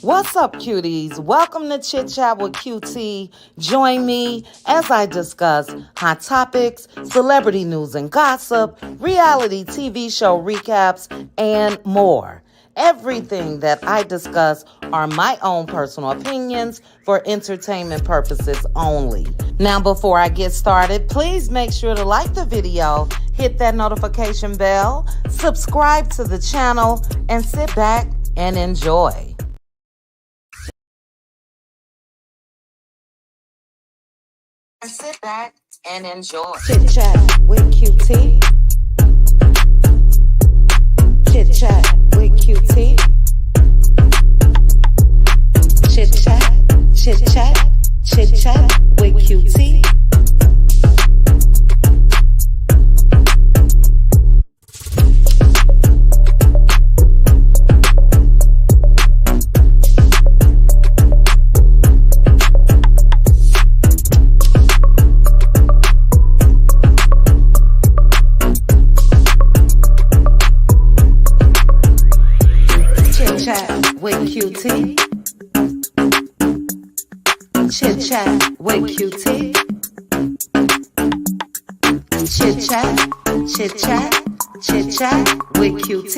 What's up, cuties? Welcome to Chit Chat with QT. Join me as I discuss hot topics, celebrity news and gossip, reality TV show recaps, and more. Everything that I discuss are my own personal opinions for entertainment purposes only. Now, before I get started, please make sure to like the video, hit that notification bell, subscribe to the channel, and sit back and enjoy. Sit back and enjoy. Chit chat with QT. Chit chat with QT. Chit chat, chit chat, chit chat with QT. With QT. Chit chat with QT. Chit chat, chit chat, chit chat with QT.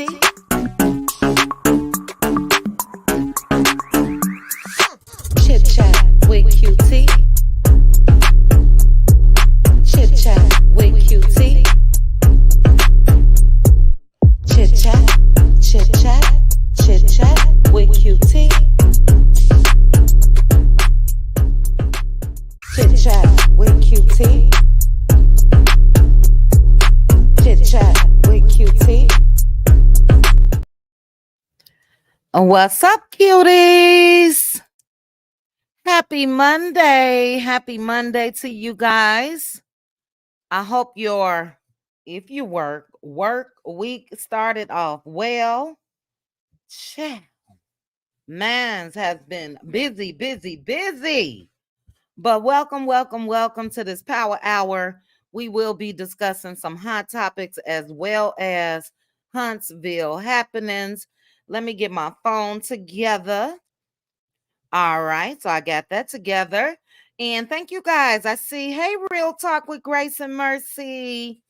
Chit chat with QT. Chit chat with QT. Chit chat, chit chat. Chit chat with QT. Chit chat with QT. Chit chat with QT. What's up, cuties? Happy Monday. Happy Monday to you guys. I hope if you work week started off well. Chat. Mans has been busy. But welcome to this Power Hour. We will be discussing some hot topics as well as Huntsville happenings. Let me get my phone together. All right, so I got that together. And thank you guys. I see, hey, Real Talk with Grace and Mercy.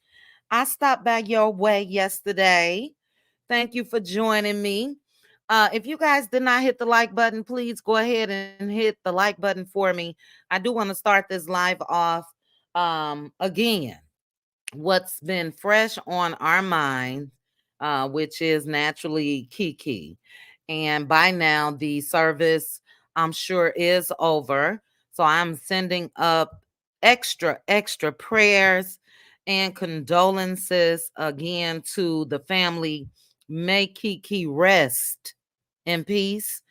I stopped by your way yesterday. Thank you for joining me. If you guys did not hit the like button, please go ahead and hit the like button for me. I do want to start this live off again. What's been fresh on our mind, which is naturally Kiki. And by now, the service, I'm sure, is over. So I'm sending up extra prayers and condolences again to the family. May Kiki rest in peace.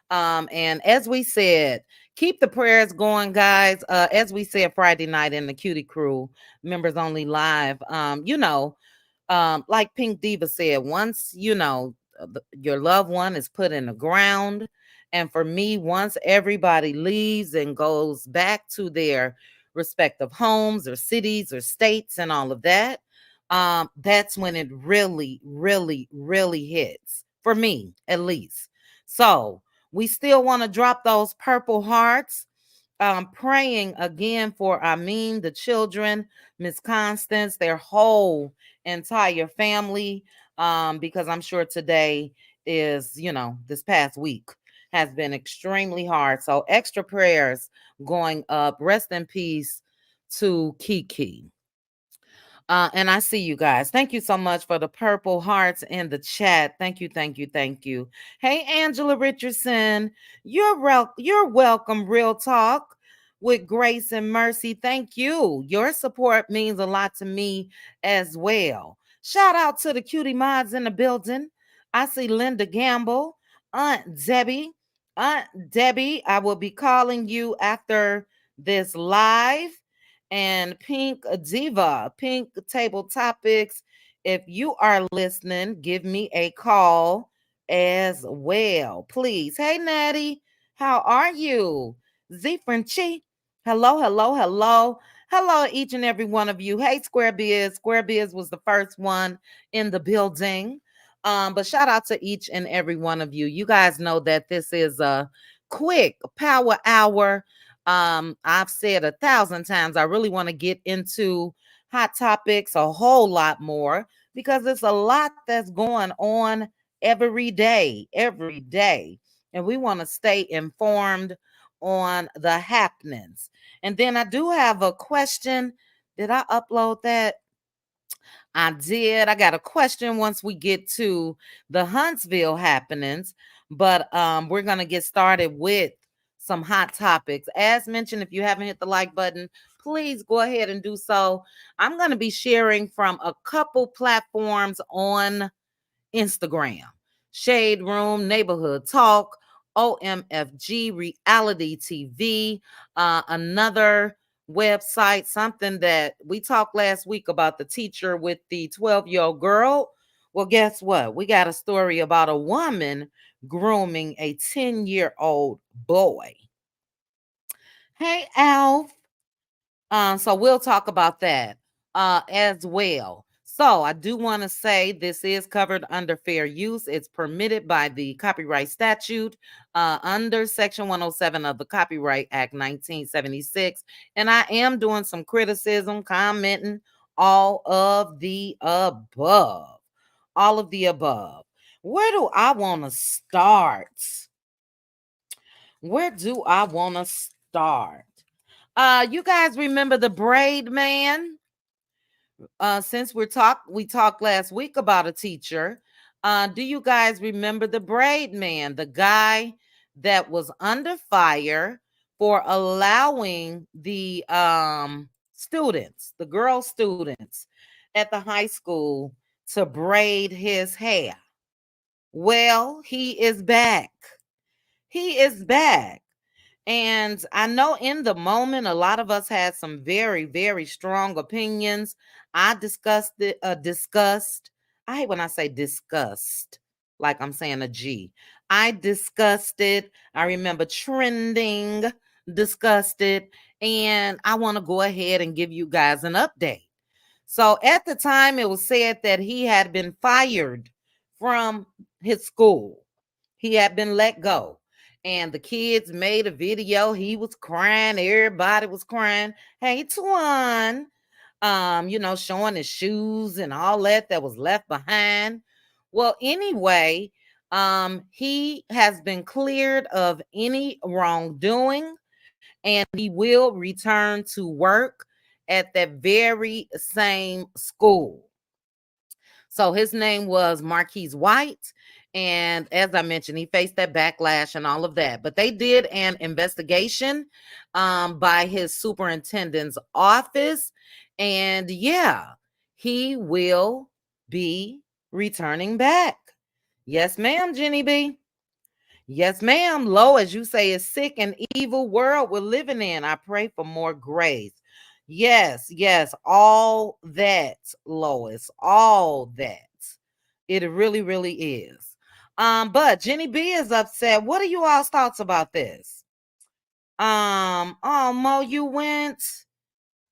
And as we said, keep the prayers going, guys. As we said Friday night in the Cutie Crew, members only live. Like Pink Diva said, once your loved one is put in the ground, and for me, once everybody leaves and goes back to their respective homes or cities or states and all of that, that's when it really hits for me, at least. So we still want to drop those purple hearts. Praying again for Amin, the children, Miss Constance, their whole entire family. Because I'm sure today is, this past week has been extremely hard. So extra prayers going up. Rest in peace to Kiki. And I see you guys. Thank you so much for the purple hearts in the chat. Thank you. Hey, Angela Richardson, you're welcome. Real Talk with Grace and Mercy. Thank you. Your support means a lot to me as well. Shout out to the cutie mods in the building. I see Linda Gamble, Aunt Debbie. I will be calling you after this live. And Pink Diva, Pink Table Topics. If you are listening, give me a call as well, please. Hey, Natty, how are you? Z Frenchie, hello, each and every one of you. Hey, Square Biz was the first one in the building. But shout out to each and every one of you. You guys know that this is a quick power hour. I've said 1,000 times I really want to get into hot topics a whole lot more because it's a lot that's going on every day, every day. And we want to stay informed on the happenings. And then I do have a question. Did I upload that? I did. I got a question once we get to the Huntsville happenings, but we're going to get started with some hot topics. As mentioned, if you haven't hit the like button, please go ahead and do so. I'm going to be sharing from a couple platforms on Instagram: Shade Room, Neighborhood Talk, OMFG, Reality TV, another website, something that we talked last week about the teacher with the 12-year-old girl. Well, guess what? We got a story about a woman grooming a 10-year-old boy. Hey, Alf. So we'll talk about that as well. So I do want to say this is covered under fair use. It's permitted by the copyright statute under Section 107 of the Copyright Act 1976. And I am doing some criticism, commenting, all of the above. All of the above. Where do I want to start? Where do I want to start? You guys remember the braid man? Since we talked last week about a teacher. Do you guys remember the braid man, the guy that was under fire for allowing the students, the girl students at the high school to braid his hair? Well, he is back. He is back. And I know in the moment, a lot of us had some very, very strong opinions. I discussed it, discussed. I hate when I say discussed, like I'm saying a G. I discussed it. I remember trending, discussed it. And I want to go ahead and give you guys an update. So at the time, it was said that he had been fired from his school. He had been let go. And the kids made a video. He was crying. Everybody was crying. Hey, Twan. Showing his shoes and all that was left behind. Well, anyway, he has been cleared of any wrongdoing and he will return to work at that very same school. So his name was Marquise White. And as I mentioned, he faced that backlash and all of that. But they did an investigation by his superintendent's office. And yeah, he will be returning back. Yes, ma'am, Jenny B. Yes, ma'am. Lo, as you say, is sick and evil world we're living in. I pray for more grace. Yes, yes, all that, Lois, all that. It really, really is. But Jenny B is upset. What are you all's thoughts about this? Oh, Mo, you went.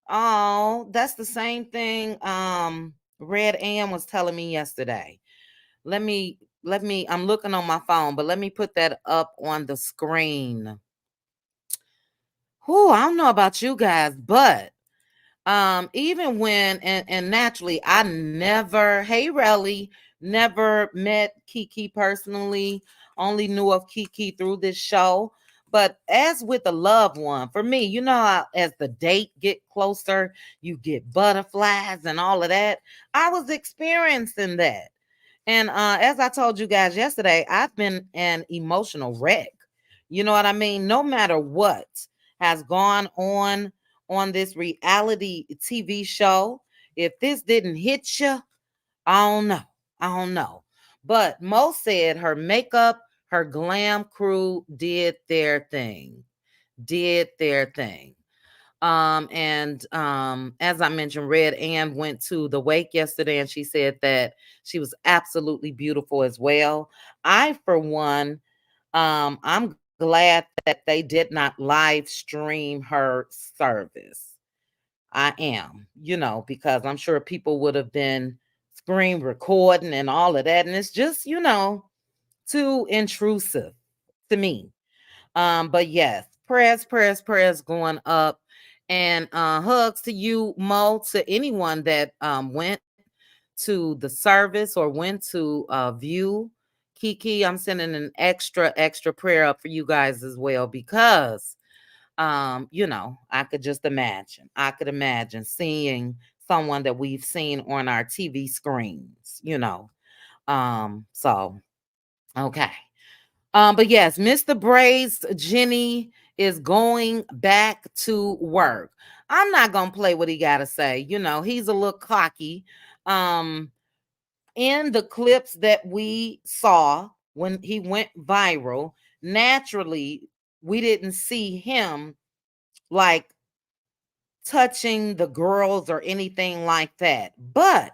Oh, that's the same thing. Red Ann was telling me yesterday. Let me I'm looking on my phone, but let me put that up on the screen. Who I don't know about you guys, but even when and naturally I never, hey Relly, never met Kiki personally, only knew of Kiki through this show. But as with a loved one, for me, you know how as the date get closer, you get butterflies and all of that. I was experiencing that. And as I told you guys yesterday, I've been an emotional wreck. You know what I mean? No matter what has gone on this reality TV show, if this didn't hit you, I don't know. I don't know. But Mo said her makeup, her glam crew did their thing. Did their thing. And as I mentioned, Red Ann went to the wake yesterday and she said that she was absolutely beautiful as well. I, for one, I'm glad that they did not live stream her service. I am, because I'm sure people would have been screen recording and all of that. And it's just, too intrusive to me. But yes, prayers going up. And hugs to you, Mo, to anyone that went to the service or went to view Kiki. I'm sending an extra prayer up for you guys as well, because I could just imagine. I could imagine seeing someone that we've seen on our TV screens. So okay. But yes, Mr. Braids Jenny is going back to work. I'm not gonna play what he gotta say. He's a little cocky. Um, in the clips that we saw when he went viral, naturally, we didn't see him like touching the girls or anything like that. But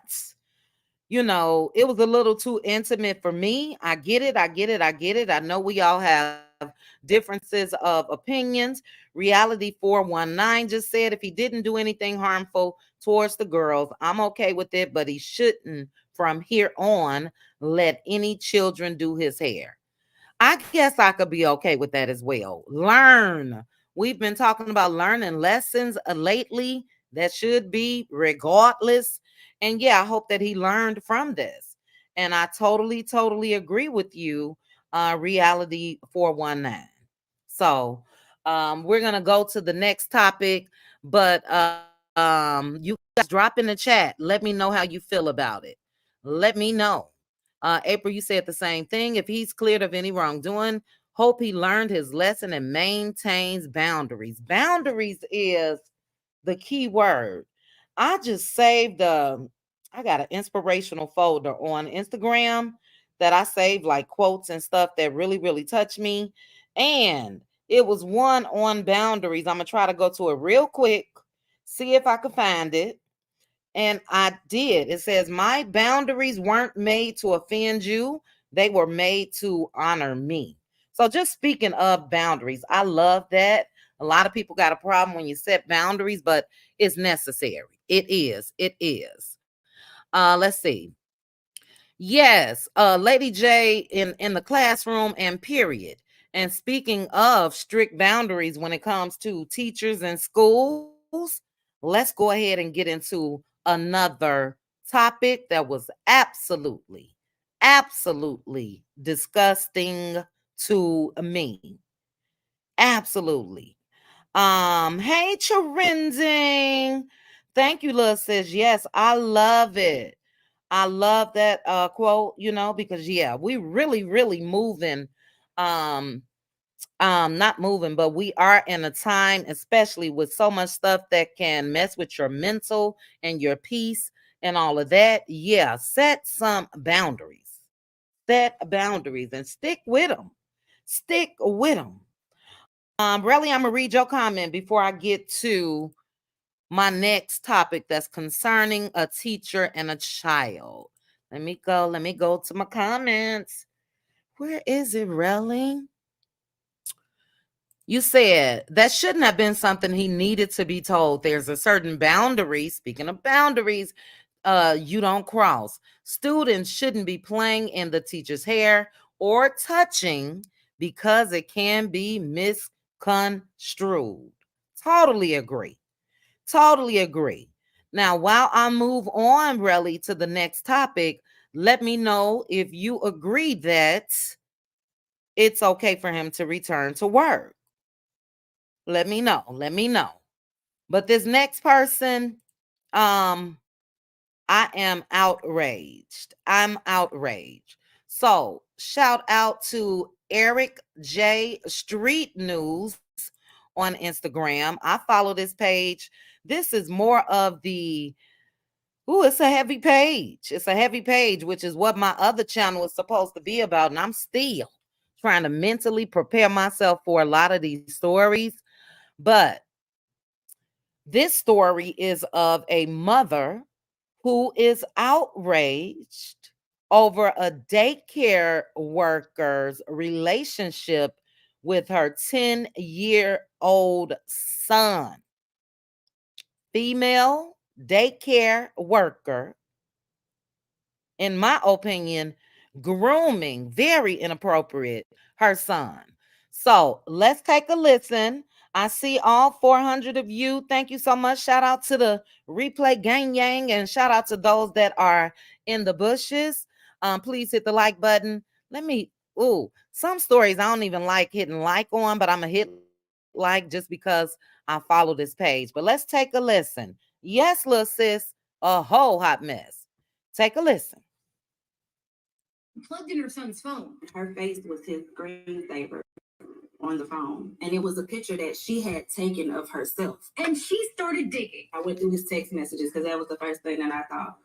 it was a little too intimate for me. I get it. I get it. I get it. I know we all have differences of opinions. Reality 419 just said if he didn't do anything harmful towards the girls, I'm okay with it, but he shouldn't from here on let any children do his hair. I guess I could be okay with that as well. Learn. We've been talking about learning lessons lately that should be regardless. And yeah, I hope that he learned from this. And I totally agree with you, Reality 419. So we're going to go to the next topic. But you guys drop in the chat. Let me know how you feel about it. Let me know. April, you said the same thing. If he's cleared of any wrongdoing, hope he learned his lesson and maintains boundaries. Boundaries is the key word. I just saved I got an inspirational folder on Instagram that I saved like quotes and stuff that really touch me. And it was one on boundaries. I'm gonna try to go to it real quick, see if I can find it. And I did. It says, my boundaries weren't made to offend you, they were made to honor me. So, just speaking of boundaries, I love that. A lot of people got a problem when you set boundaries, but it's necessary. It is. It is. Let's see. Yes, Lady J in the classroom and period. And speaking of strict boundaries when it comes to teachers and schools, let's go ahead and get into another topic that was absolutely disgusting to me. Absolutely. Hey Trending. Thank you, Lil sis. Yes, I love it. I love that quote, because yeah, we really moving um not moving, but we are in a time, especially with so much stuff that can mess with your mental and your peace and all of that. Yeah, set some boundaries. Set boundaries and stick with them. Stick with them. Really, I'm gonna read your comment before I get to my next topic that's concerning a teacher and a child. Let me go to my comments. Where is it, Relly? You said that shouldn't have been something he needed to be told. There's a certain boundary. Speaking of boundaries, you don't cross. Students shouldn't be playing in the teacher's hair or touching because it can be misconstrued. Totally agree. Totally agree. Now, while I move on, really, to the next topic, let me know if you agree that it's okay for him to return to work. Let me know. Let me know. But this next person, um, I am outraged. I'm outraged. So shout out to Eric J Street News on Instagram. I follow this page. This is more of the it's a heavy page. It's a heavy page, which is what my other channel is supposed to be about. And I'm still trying to mentally prepare myself for a lot of these stories. But this story is of a mother who is outraged over a daycare worker's relationship with her 10-year-old son. Female daycare worker in my opinion, grooming, very inappropriate, her son. So let's take a listen. I see all 400 of you. Thank you so much. Shout out to the replay gang yang and shout out to those that are in the bushes. Please hit the like button. Let me, some stories I don't even like hitting like on, but I'm going to hit like just because I follow this page. But let's take a listen. Yes, little sis, a whole hot mess. Take a listen. Plugged in her son's phone. Her face was his screensaver on the phone. And it was a picture that she had taken of herself. And she started digging. I went through his text messages because that was the first thing that I thought.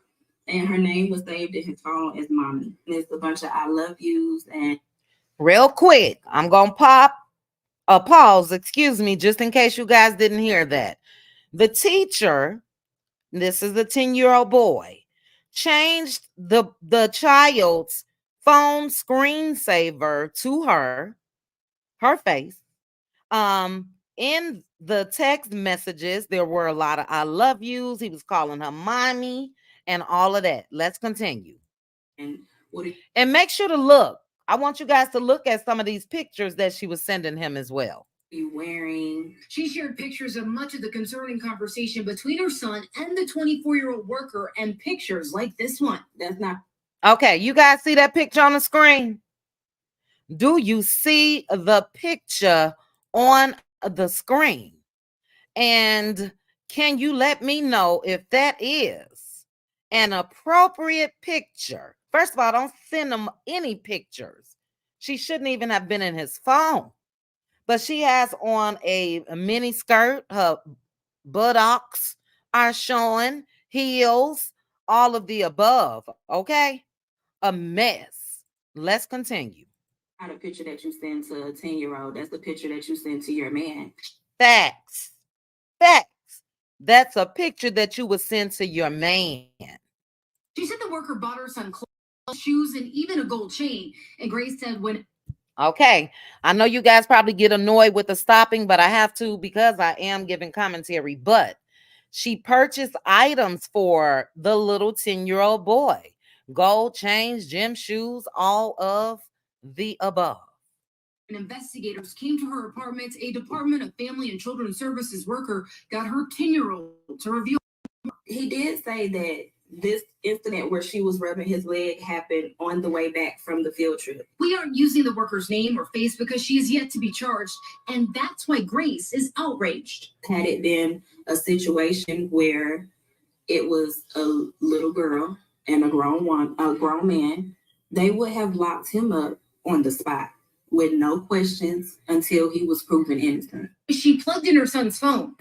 And her name was saved in his phone as Mommy. And it's a bunch of I love yous and Real quick, I'm going to pop a pause, excuse me, just in case you guys didn't hear that. The teacher, this is the 10-year-old boy, changed the child's phone screensaver to her face. In the text messages, there were a lot of I love yous. He was calling her mommy and all of that. Let's continue. and And make sure to look. I want you guys to look at some of these pictures that she was sending him as well. you wearing? She shared pictures of much of the concerning conversation between her son and the 24-year-old worker and pictures like this one. That's not Okay, you guys see that picture on the screen? Do you see the picture on the screen? And can you let me know if that is an appropriate picture? First of all, don't send him any pictures. She shouldn't even have been in his phone. But she has on a mini skirt. Her buttocks are showing, heels, all of the above. Okay? A mess. Let's continue. not a picture that you send to a 10-year-old. That's the picture that you send to your man. Facts. Facts. That's a picture that you would send to your man. She said the worker bought her son clothes, shoes, and even a gold chain. And Grace said when Okay. I know you guys probably get annoyed with the stopping, but I have to because I am giving commentary. But she purchased items for the little 10-year-old boy. Gold chains, gym shoes, all of the above. investigators came to her apartment, a Department of Family and Children's Services worker got her 10-year-old to review. He did say that this incident where she was rubbing his leg happened on the way back from the field trip. We aren't using the worker's name or face because she is yet to be charged, and that's why Grace is outraged. Had it been a situation where it was a little girl and a grown man, they would have locked him up on the spot with no questions until he was proven innocent. She plugged in her son's phone.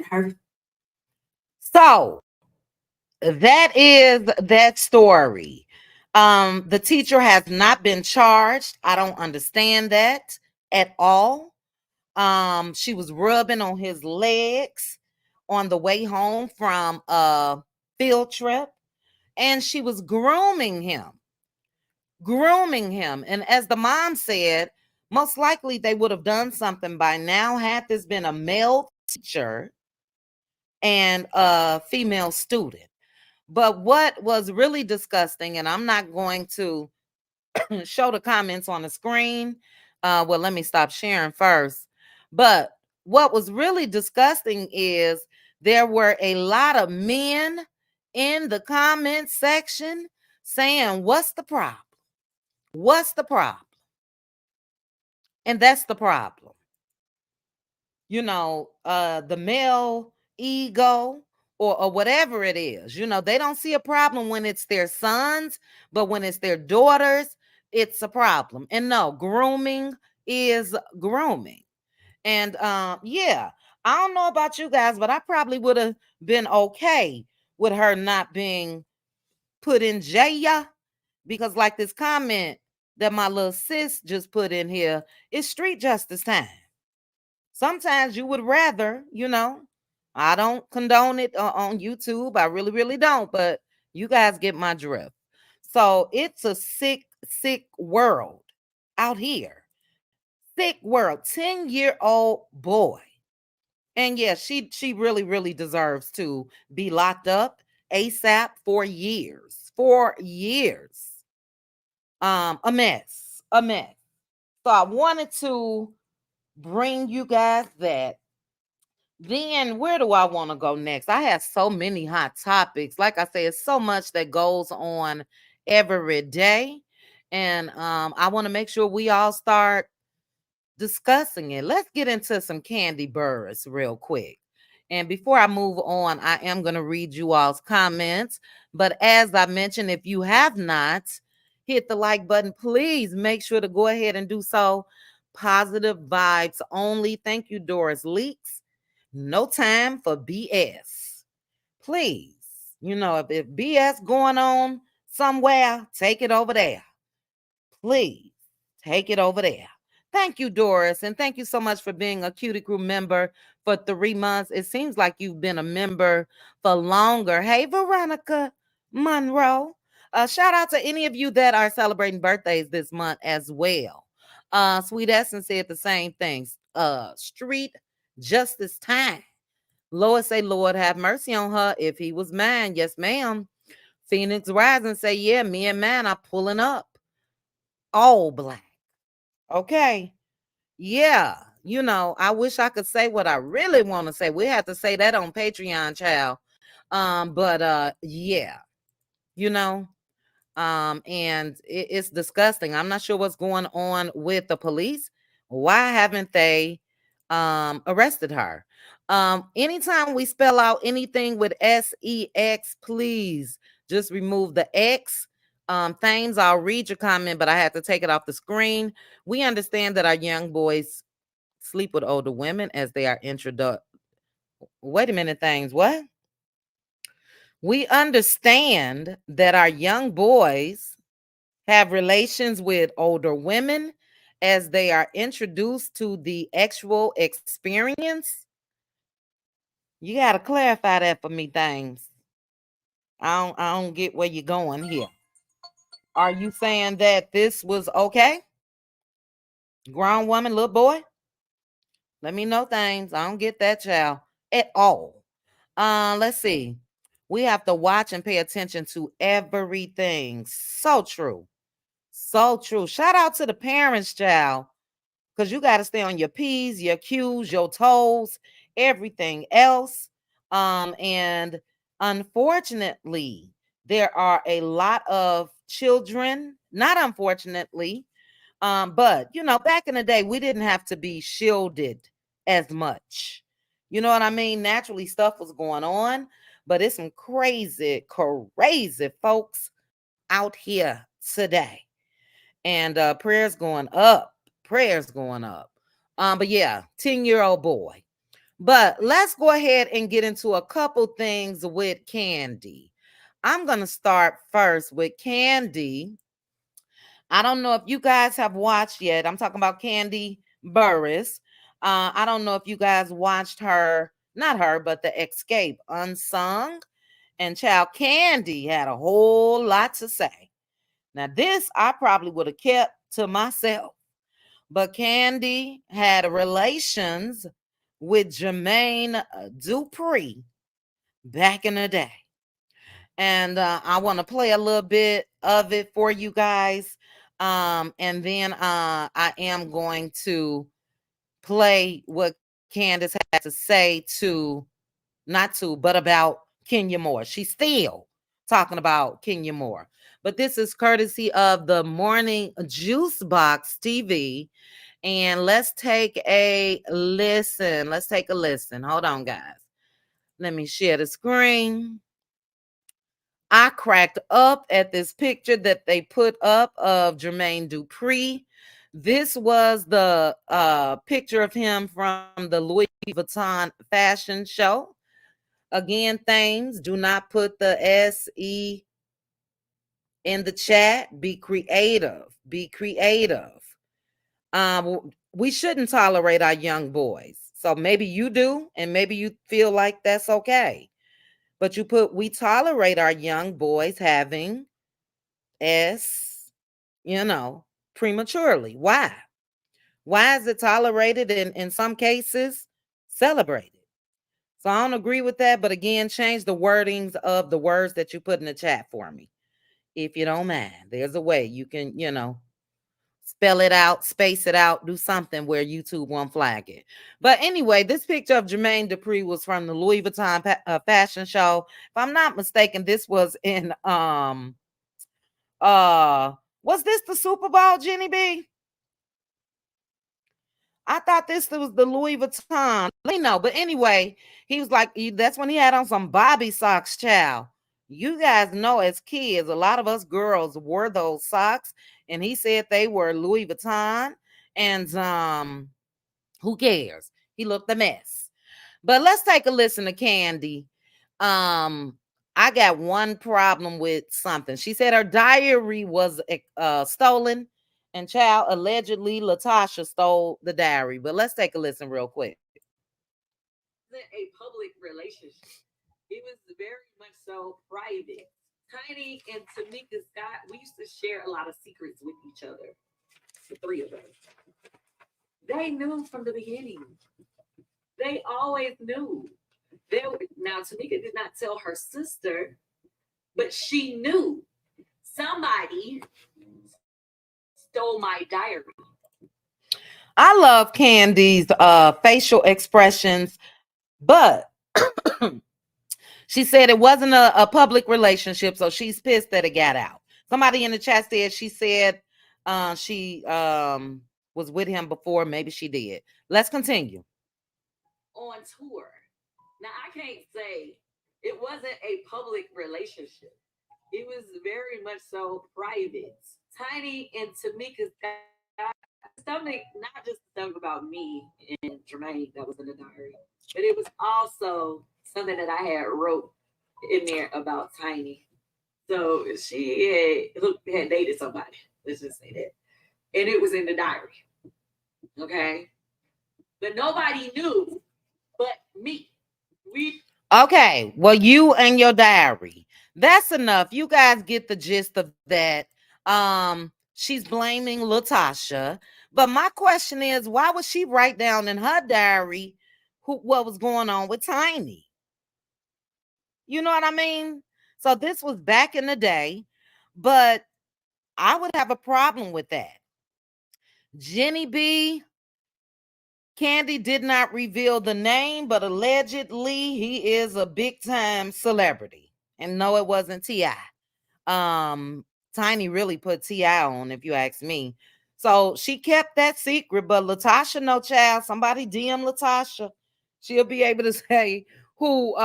So that is that story. The teacher has not been charged. I don't understand that at all. She was rubbing on his legs on the way home from a field trip, and she was grooming him. Grooming him. And as the mom said, most likely they would have done something by now had this been a male teacher and a female student. But what was really disgusting, and I'm not going to show the comments on the screen. Well, let me stop sharing first. But what was really disgusting is there were a lot of men in the comment section saying, what's the problem? What's the problem? And that's the problem. The male ego or whatever it is, they don't see a problem when it's their sons, but when it's their daughters, it's a problem. And no, grooming is grooming. And yeah, I don't know about you guys, but I probably would have been okay with her not being put in jail because like this comment that my little sis just put in here, it's street justice time. Sometimes you would rather, I don't condone it on YouTube. I really, really don't, but you guys get my drift. So it's a sick, sick world out here. Sick world. 10-year-old boy. And yeah, she really, really deserves to be locked up ASAP for years. 4 years. A mess. A mess. So I wanted to bring you guys that. Then where do I want to go next? I have so many hot topics. Like I said, so much that goes on every day. And I want to make sure we all start discussing it. Let's get into some Kandi Burruss real quick. And before I move on, I am going to read you all's comments. But as I mentioned, if you have not hit the like button, please make sure to go ahead and do so. Positive vibes only. Thank you, Doris Leaks. No time for BS. Please, if BS going on somewhere, take it over there. Please take it over there. Thank you, Doris. And thank you so much for being a Cutie Crew member for 3 months. It seems like you've been a member for longer. Hey, Veronica Monroe. Shout out to any of you that are celebrating birthdays this month as well. Sweet Essence said the same things. Street Justice Time. Lois say, Lord have mercy on her if he was mine. Yes, ma'am. Phoenix Rising say, yeah, me and mine are pulling up. All black. Okay. Yeah. I wish I could say what I really want to say. We have to say that on Patreon, child. But yeah, you know, and it's disgusting. I'm not sure what's going on with the police. Why haven't they arrested her? Anytime we spell out anything with SEX, please just remove the X. Thames, I'll read your comment, but I have to take it off the screen. We understand that our young boys sleep with older women as they are introduced. Wait a minute, Thames, what? We understand that our young boys have relations with older women as they are introduced to the actual experience. You got to clarify that for me, Thames. I don't get where you're going here. Are you saying that this was okay? Grown woman, little boy? Let me know things. I don't get that, child, at all. Let's see. We have to watch and pay attention to everything. So true. So true. Shout out to the parents, child, because you got to stay on your P's, your Q's, your toes, everything else. And unfortunately, there are a lot of children, not unfortunately, but back in the day, we didn't have to be shielded as much. You know what I mean? Naturally, stuff was going on, but it's some crazy, crazy folks out here today. And prayers going up. Prayers going up. But yeah, 10-year-old boy. But let's go ahead and get into a couple things with Kandi. I'm going to start first with Kandi. I don't know if you guys have watched yet. I'm talking about Kandi Burruss. I don't know if you guys watched her, not her, but the Escape Unsung. And child, Kandi had a whole lot to say. Now, this I probably would have kept to myself. But Kandi had relations with Jermaine Dupri back in the day. And I want to play a little bit of it for you guys. And then I am going to play what Candace had to say but about Kenya Moore. She's still talking about Kenya Moore. But this is courtesy of the Morning Juice Box TV. And let's take a listen. Hold on, guys. Let me share the screen. I cracked up at this picture that they put up of Jermaine Dupri. This was the picture of him from the Louis Vuitton fashion show. Again, things, do not put the SE in the chat. Be creative. Be creative. We shouldn't tolerate our young boys. So maybe you do, and maybe you feel like that's okay. But we tolerate our young boys having prematurely. Why? Why is it tolerated and in some cases celebrated? So I don't agree with that. But again, change the wordings of the words that you put in the chat for me. if you don't mind. There's a way you can, spell it out, space it out, do something where YouTube won't flag it. But anyway, this picture of Jermaine Dupri was from the Louis Vuitton fashion show. If I'm not mistaken, this was in was this the Super Bowl, Jenny B? I thought this was the Louis Vuitton. Let me know. But anyway, he was like, that's when he had on some Bobby socks, child. You guys know as kids, a lot of us girls wore those socks, and he said they were Louis Vuitton. And who cares? He looked a mess. But let's take a listen to Kandi. I got one problem with something. She said her diary was stolen, and child, allegedly Latasha stole the diary. But let's take a listen real quick. A public relationship. It was very much so private. Tiny and Tamika Scott, we used to share a lot of secrets with each other. The three of us. They knew from the beginning. They always knew. Now, Tamika did not tell her sister, but she knew somebody stole my diary. I love Kandi's facial expressions, but she said it wasn't a public relationship, so she's pissed that it got out. Somebody in the chat said she said she was with him before. Maybe she did. Let's continue. On tour. Now, I can't say it wasn't a public relationship. It was very much so private. Tiny and Tamika's something, not just stuff about me and Jermaine that was in the diary, but it was also something that I had wrote in there about Tiny. So she had dated somebody. Let's just say that. And it was in the diary. Okay. But nobody knew but me. Okay, well, you and your diary. That's enough. You guys get the gist of that. She's blaming Latasha. But my question is, why would she write down in her diary what was going on with Tiny? You know what I mean? So this was back in the day, but I would have a problem with that. Jenny B, Kandi did not reveal the name, but allegedly he is a big time celebrity. And no, it wasn't T.I. Tiny really put T.I. on, if you ask me. So she kept that secret, but Latasha, no child. Somebody DM Latasha. She'll be able to say who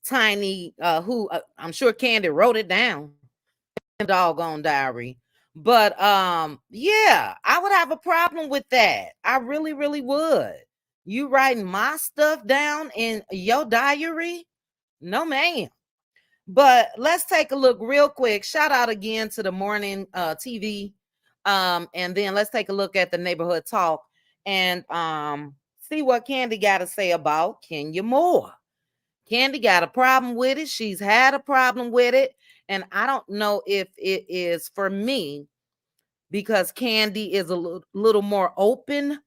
Tiny, who I'm sure Kandi wrote it down in the doggone diary. But yeah, I would have a problem with that. I really, really would. You writing my stuff down in your diary? No, ma'am. But let's take a look real quick. Shout out again to the morning TV. And then let's take a look at the neighborhood talk and see what Kandi got to say about Kenya Moore. Kandi got a problem with it. She's had a problem with it. And I don't know if it is for me because Kandi is a little more open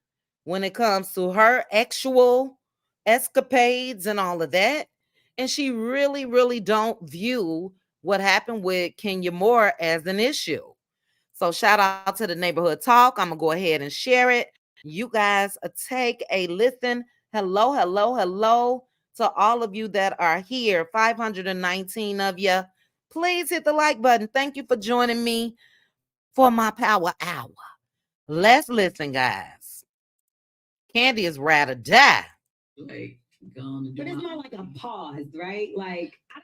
when it comes to her actual escapades and all of that. And she really, really don't view what happened with Kenya Moore as an issue. So shout out to the neighborhood talk. I'm going to go ahead and share it. You guys take a listen. Hello, hello, hello to all of you that are here. 519 of you. Please hit the like button. Thank you for joining me for my power hour. Let's listen, guys. Kandi is ride or die. Like, but it's more like a pause, right? Like, I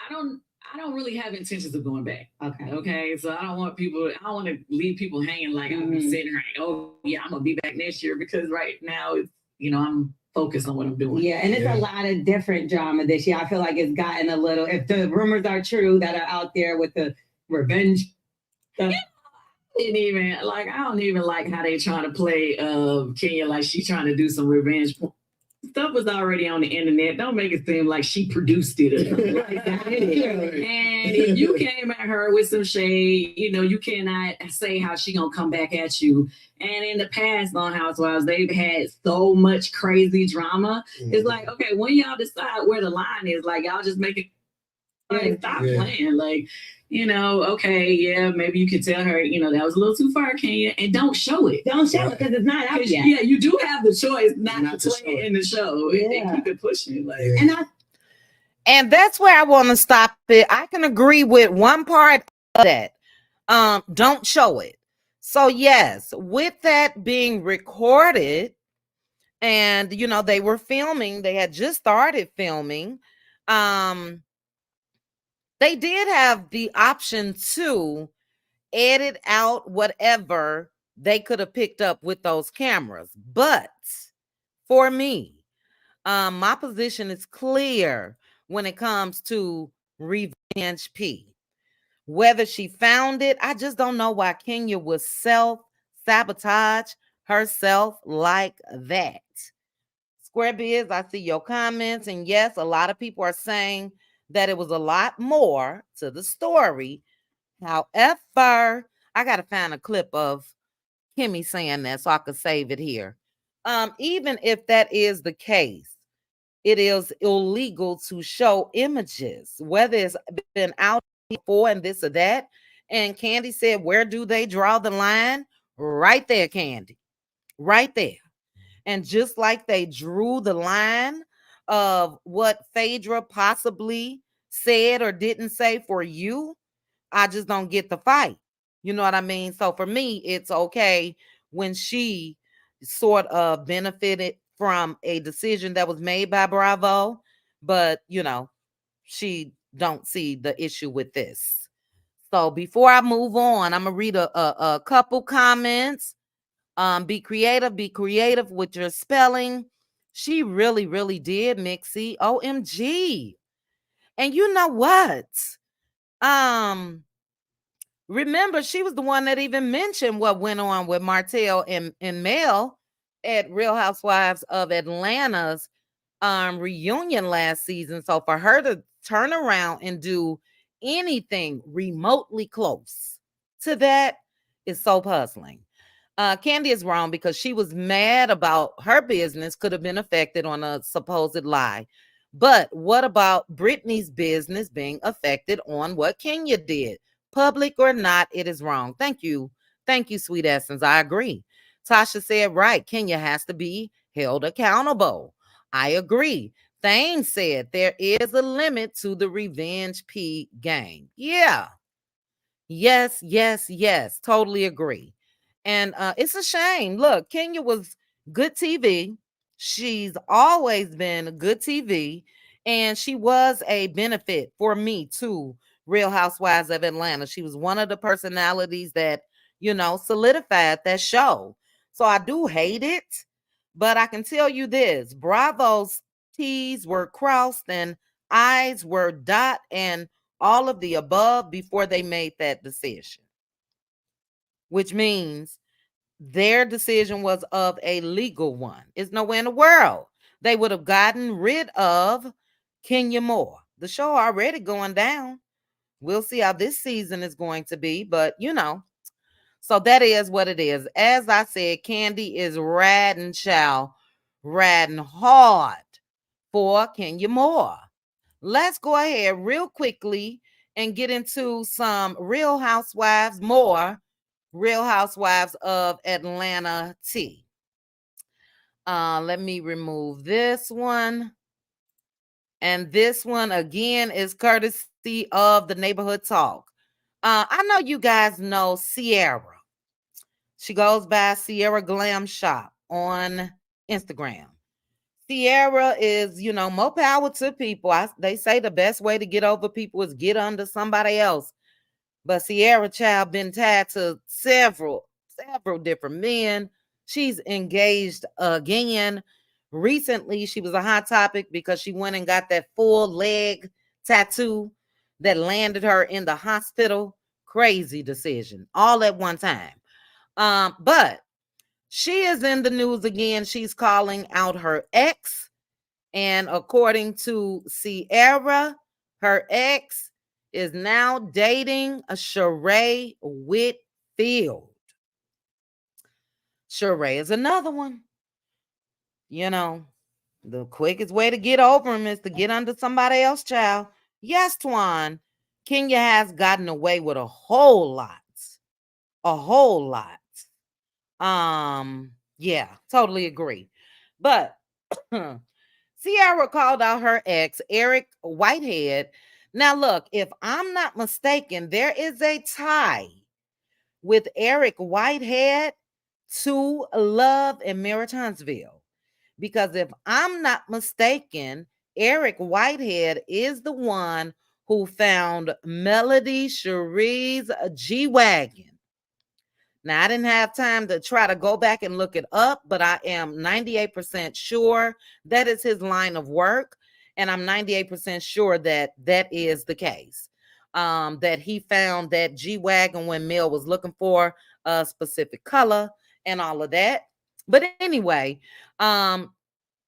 don't really have intentions of going back. Okay. So I don't want to leave people hanging like I'll be sitting here, oh yeah, I'm gonna be back next year, because right now it's, I'm focused on what I'm doing. Yeah, and it's a lot of different drama this year. I feel like it's gotten a little, if the rumors are true that are out there with the revenge stuff. I don't even like how they trying to play Kenya like she trying to do some revenge. Stuff was already on the internet. Don't make it seem like she produced it or something like that. And if you came at her with some shade, you cannot say how she gonna come back at you. And in the past on Housewives, they've had so much crazy drama. Mm-hmm. It's like, okay, when y'all decide where the line is, like y'all just make it Like, stop playing. Like, okay, yeah, maybe you could tell her, that was a little too far, Kenya, and don't show it. Don't show it because it's not out yet. Yeah, you do have the choice not to play it in the show and keep it pushing. Like, and that's where I want to stop it. I can agree with one part of that. Don't show it. So yes, with that being recorded, and they were filming, they had just started filming. They did have the option to edit out whatever they could have picked up with those cameras. But for me, my position is clear when it comes to Revenge P. Whether she found it, I just don't know why Kenya would self-sabotage herself like that. Square Biz, I see your comments. And yes, a lot of people are saying that it was a lot more to the story. However, I got to find a clip of Kimmy saying that so I could save it here. Even if that is the case, it is illegal to show images, whether it's been out before and this or that. And Kandi said, where do they draw the line? Right there, Kandi. Right there. And just like they drew the line of what Phaedra possibly said or didn't say for you, I just don't get the fight. You know what I mean? So for me, it's okay when she sort of benefited from a decision that was made by Bravo, but she don't see the issue with this. So before I move on, I'm gonna read a couple comments. Be creative with your spelling. She really, really did, Mixie. OMG. And you know what? Remember, she was the one that even mentioned what went on with Martell and Mel at Real Housewives of Atlanta's reunion last season. So for her to turn around and do anything remotely close to that is so puzzling. Kandi is wrong because she was mad about her business could have been affected on a supposed lie. But what about Brittany's business being affected on what Kenya did? Public or not, it is wrong. Thank you. Thank you, Sweet Essence. I agree. Tasha said, right, Kenya has to be held accountable. I agree. Thane said there is a limit to the Revenge P game. Yeah. Yes. Totally agree. And it's a shame. Look, Kenya was good TV. She's always been good TV. And she was a benefit for me too. Real Housewives of Atlanta. She was one of the personalities that, solidified that show. So I do hate it. But I can tell you this, Bravo's T's were crossed and I's were dot and all of the above before they made that decision. Which means their decision was of a legal one. It's nowhere in the world they would have gotten rid of Kenya Moore. The show already going down. We'll see how this season is going to be, but so that is what it is. As I said, Kandi is riding hard for Kenya Moore. Let's go ahead real quickly and get into some Real Housewives, more Real Housewives of Atlanta tea. Let me remove this one. And this one again is courtesy of the Neighborhood Talk. I know you guys know Sierra. She goes by Sierra Glam Shop on Instagram. Sierra is, more power to people. They say the best way to get over people is get under somebody else. But Sierra child been tied to several different men. She's engaged again. Recently, she was a hot topic because she went and got that full leg tattoo that landed her in the hospital. Crazy decision, all at one time. But she is in the news again. She's calling out her ex. And according to Sierra, her ex is now dating a Sheree Whitfield. Sheree is another one. The quickest way to get over him is to get under somebody else, child. Yes, Twan, Kenya has gotten away with a whole lot. A whole lot. Yeah, totally agree. But Ciara called out her ex, Eric Whitehead. Now, look, if I'm not mistaken, there is a tie with Eric Whitehead to Love and Marriage Huntsville. Because if I'm not mistaken, Eric Whitehead is the one who found Melody Sheree's G-Wagon. Now, I didn't have time to try to go back and look it up, but I am 98% sure that is his line of work. And I'm 98% sure that that is the case. That he found that G-Wagon when Mel was looking for a specific color and all of that. But anyway,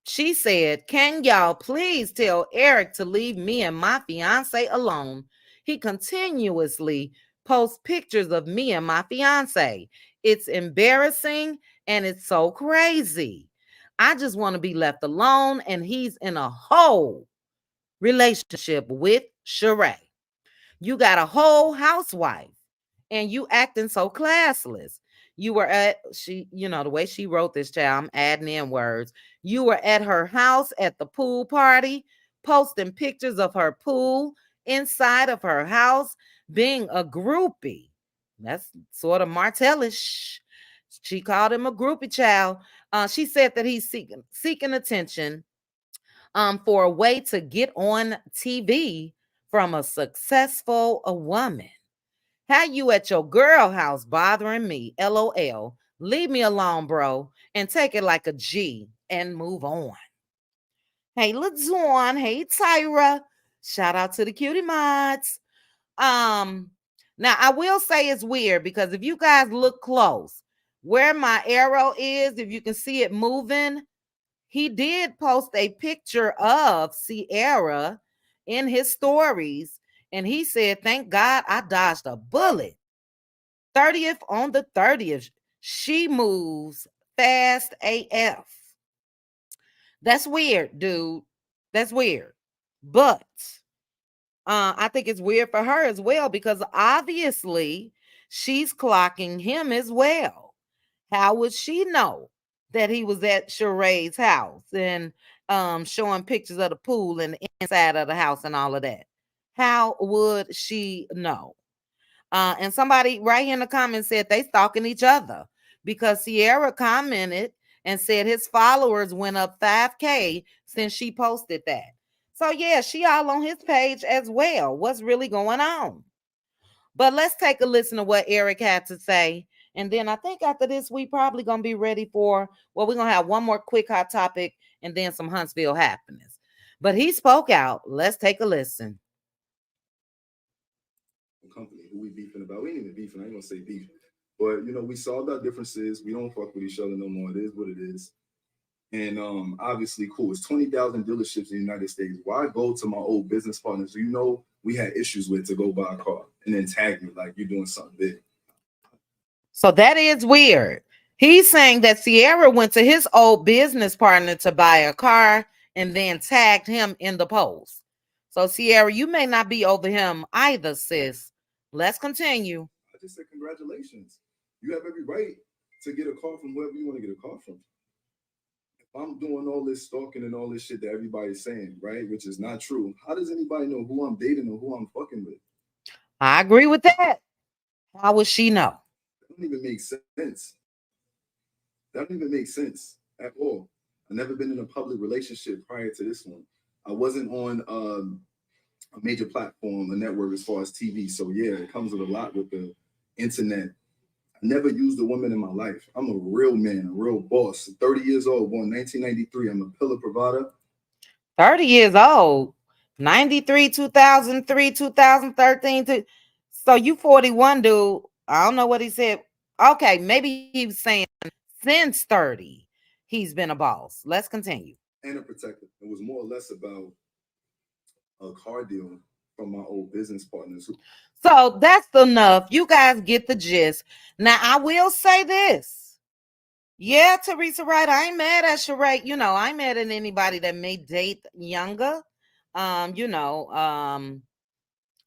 she said, "Can y'all please tell Eric to leave me and my fiance alone? He continuously posts pictures of me and my fiance. It's embarrassing and it's so crazy. I just want to be left alone, and he's in a whole relationship with Sheree. You got a whole housewife and you acting so classless. You were at the way she wrote this, child, I'm adding in words. You were at her house at the pool party, posting pictures of her pool inside of her house, being a groupie. That's sort of Martellish. She called him a groupie, child. She said that he's seeking attention for a way to get on TV from a successful woman. How you at your girl house bothering me? LOL. Leave me alone, bro, and take it like a G and move on. Hey, LaDawn. Hey, Tyra. Shout out to the cutie mods. Now I will say it's weird because if you guys look close, where my arrow is, if you can see it moving, he did post a picture of Ciara in his stories, and he said, "Thank God I dodged a bullet." 30th on the 30th, she moves fast AF. That's weird, dude. That's weird. But I think it's weird for her as well because obviously she's clocking him as well. How would she know that he was at Sheree's house and showing pictures of the pool and the inside of the house and all of that? How would she know? And somebody right here in the comments said they stalking each other because Ciara commented and said his followers went up 5K since she posted that. So yeah, she all on his page as well. What's really going on? But let's take a listen to what Eric had to say. And then I think after this, we probably going to be ready for, well, we're going to have one more quick hot topic and then some Huntsville happenings. But he spoke out. Let's take a listen. Company who we beefing about. We ain't even beefing. I ain't gonna say beef. But we solved our differences. We don't fuck with each other no more. It is what it is. And obviously, cool. It's 20,000 dealerships in the United States. Why go to my old business partners who we had issues with to go buy a car and then tag me like you're doing something big? So that is weird. He's saying that Ciara went to his old business partner to buy a car and then tagged him in the post. So Ciara, you may not be over him either, sis. Let's continue. I just said congratulations. You have every right to get a call from whoever you want to get a call from. If I'm doing all this stalking and all this shit that everybody's saying, right, which is not true, how does anybody know who I'm dating or who I'm fucking with? I agree with that. How would she know? That don't even make sense. That don't even make sense at all. I've never been in a public relationship prior to this one. I wasn't on a major platform, a network as far as TV. So yeah, it comes with a lot with the internet. I never used a woman in my life. I'm a real man, a real boss. 30 years old, born 1993. I'm a pillar provider. 30 years old. 93, 2003, 2013. So you 41, dude. I don't know what he said. Okay, maybe he was saying since 30, he's been a boss. Let's continue. And a protector. It was more or less about a car deal from my old business partners. So that's enough. You guys get the gist. Now, I will say this. Yeah, Teresa, right. I ain't mad at Sheree. I ain't mad at anybody that may date younger. You know,